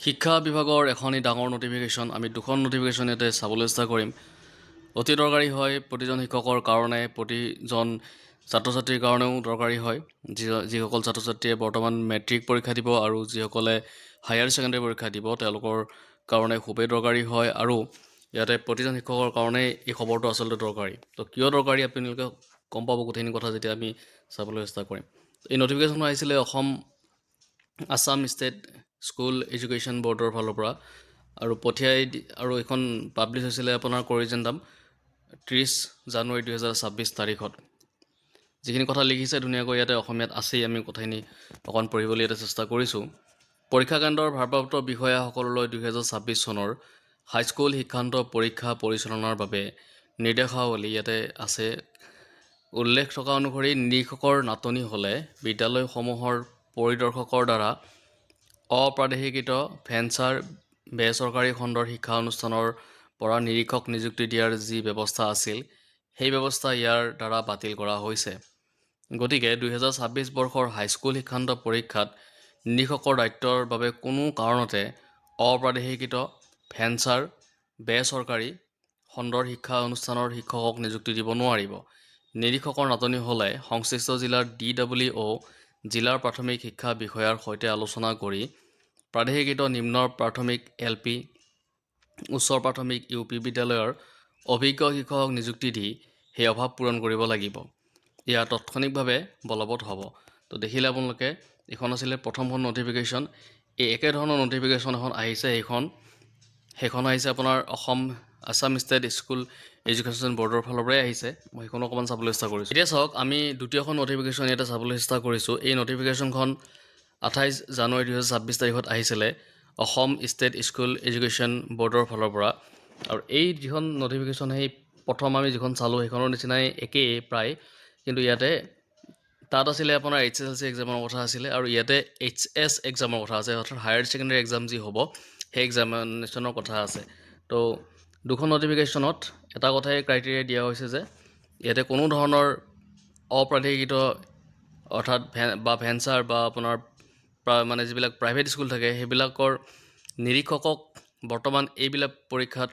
শিক্ষা বিভাগৰ এখনি ডাঙৰ নটিফিকেশ্যন আমি দুখন নটিফিকেশ্যন ইয়াতে চাবলৈ চেষ্টা কৰিম। অতি দৰকাৰী হয় প্ৰতিজন শিক্ষকৰ কাৰণে, প্ৰতিজন ছাত্ৰ ছাত্ৰীৰ কাৰণেও দৰকাৰী হয়। যিসকল ছাত্ৰ ছাত্ৰীয়ে বৰ্তমান মেট্ৰিক পৰীক্ষা দিব আৰু যিসকলে হায়াৰ ছেকেণ্ডেৰী পৰীক্ষা দিব তেওঁলোকৰ কাৰণে খুবেই দৰকাৰী হয়। আৰু ইয়াতে প্ৰতিজন শিক্ষকৰ কাৰণে এই খবৰটো আচলতে দৰকাৰী। তো কিয় দৰকাৰী আপোনালোকে গম পাব গোটেইখিনি কথা যেতিয়া আমি চাবলৈ চেষ্টা কৰিম। এই নটিফিকেশ্যনটো আহিছিলে আছাম ষ্টেট স্কুল এডুকেশ্যন বৰ্ডৰ ফালৰ পৰা আৰু আৰু এইখন পাব্লিছ হৈছিলে আপোনাৰ কৰিজেণ্ডাম 30 জানুৱাৰী 2026 তাৰিখত। যিখিনি কথা লিখিছে ধুনীয়াকৈ ইয়াতে অসমীয়াত আছেই, আমি কথাখিনি অকণ পঢ়িবলৈ ইয়াতে চেষ্টা কৰিছোঁ। পৰীক্ষা কেন্দ্ৰৰ ভাৰপ্ৰাপ্ত বিষয়াসকললৈ 2026 চনৰ হাইস্কুল শিক্ষান্ত পৰীক্ষা পৰিচালনাৰ বাবে নিৰ্দেশাৱলী ইয়াতে আছে। উল্লেখ থকা অনুসৰি নিৰীক্ষকৰ নাটনি হ'লে বিদ্যালয়সমূহৰ পৰিদৰ্শকৰ দ্বাৰা অপ্ৰাদেশিকৃত ভেঞ্চাৰ বেচৰকাৰী খণ্ডৰ শিক্ষা অনুষ্ঠানৰ পৰা নিৰীক্ষক নিযুক্তি দিয়াৰ যি ব্যৱস্থা আছিল সেই ব্যৱস্থা ইয়াৰ দ্বাৰা বাতিল কৰা হৈছে। গতিকে 2026 বৰ্ষৰ হাইস্কুল শিক্ষান্ত পৰীক্ষাত নিৰীক্ষকৰ দায়িত্বৰ বাবে কোনো কাৰণতে অপ্ৰাদেশিকৃত ভেঞ্চাৰ বেচৰকাৰী খণ্ডৰ শিক্ষা অনুষ্ঠানৰ শিক্ষকক নিযুক্তি দিব নোৱাৰিব। নিৰীক্ষকৰ নাটনি হ'লে সংশ্লিষ্ট জিলাৰ DWO জিলাৰ প্ৰাথমিক শিক্ষা বিষয়াৰ সৈতে আলোচনা কৰি প্ৰাদেশিকৃত নিম্ন প্ৰাথমিক LP, উচ্চ প্ৰাথমিক UP বিদ্যালয়ৰ অভিজ্ঞ শিক্ষকক নিযুক্তি দি সেই অভাৱ পূৰণ কৰিব লাগিব। এয়া তাৎক্ষণিকভাৱে বলবৎ হ'ব। তো দেখিলে আপোনালোকে এইখন আছিলে প্ৰথমখন নটিফিকেশ্যন। এই একেধৰণৰ নটিফিকেশ্যন এখন আহিছে, সেইখন আহিছে আপোনাৰ আছাম ষ্টেট স্কুল এডুকেশ্যন বৰ্ডৰ ফালৰ পৰাই আহিছে। মই সেইখন অকণমান চাবলৈ চেষ্টা কৰিছোঁ। এতিয়া চাওক, আমি দ্বিতীয়খন নটিফিকেশ্যন ইয়াতে চাবলৈ চেষ্টা কৰিছোঁ। এই নটিফিকেশ্যনখন 28 জানুৱাৰী 2026 তাৰিখত আহিছিলে অসম ষ্টেট স্কুল এডুকেশ্যন বৰ্ডৰ ফালৰ পৰা। আৰু এই যিখন নটিফিকেশ্যন সেই প্ৰথম আমি যিখন চালোঁ সেইখনৰ নিচিনাই একেই প্ৰায়, কিন্তু ইয়াতে তাত আছিলে আপোনাৰ HSLC এক্সামৰ কথা আছিলে আৰু ইয়াতে HS এক্সামৰ কথা আছে, অৰ্থাৎ হায়াৰ ছেকেণ্ডেৰী এক্সাম যি হ'ব সেই এক্সামিনেশ্যনৰ কথা আছে। তো দুখন নটিফিকেশ্যনত এটা কথাই ক্ৰাইটেৰিয়া দিয়া হৈছে যে ইয়াতে কোনো ধৰণৰ অপ্ৰাদেশিকৃত অৰ্থাৎ ভেঞ্চাৰ বা আপোনাৰ মানে যিবিলাক প্ৰাইভেট স্কুল থাকে সেইবিলাকৰ নিৰীক্ষকক বৰ্তমান এইবিলাক পৰীক্ষাত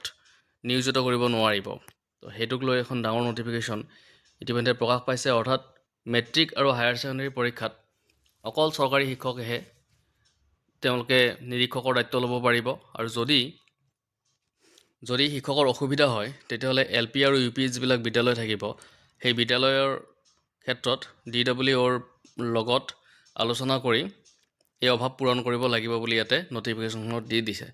নিয়োজিত কৰিব নোৱাৰিব। তো সেইটোক লৈ এখন ডাঙৰ নটিফিকেশ্যন ইতিমধ্যে প্ৰকাশ পাইছে। অৰ্থাৎ মেট্ৰিক আৰু হায়াৰ ছেকেণ্ডেৰী পৰীক্ষাত অকল চৰকাৰী শিক্ষকেহে তেওঁলোকে নিৰীক্ষকৰ দায়িত্ব ল'ব পাৰিব। আৰু যদি শিক্ষকৰ অসুবিধা হয় তেতিয়াহ'লে LP আৰু UP যিবিলাক বিদ্যালয় থাকিব সেই বিদ্যালয়ৰ ক্ষেত্ৰত DWOৰ লগত আলোচনা কৰি এই অভাৱ পূৰণ কৰিব লাগিব বুলি ইয়াতে নটিফিকেশ্যনখনত দি দিছে।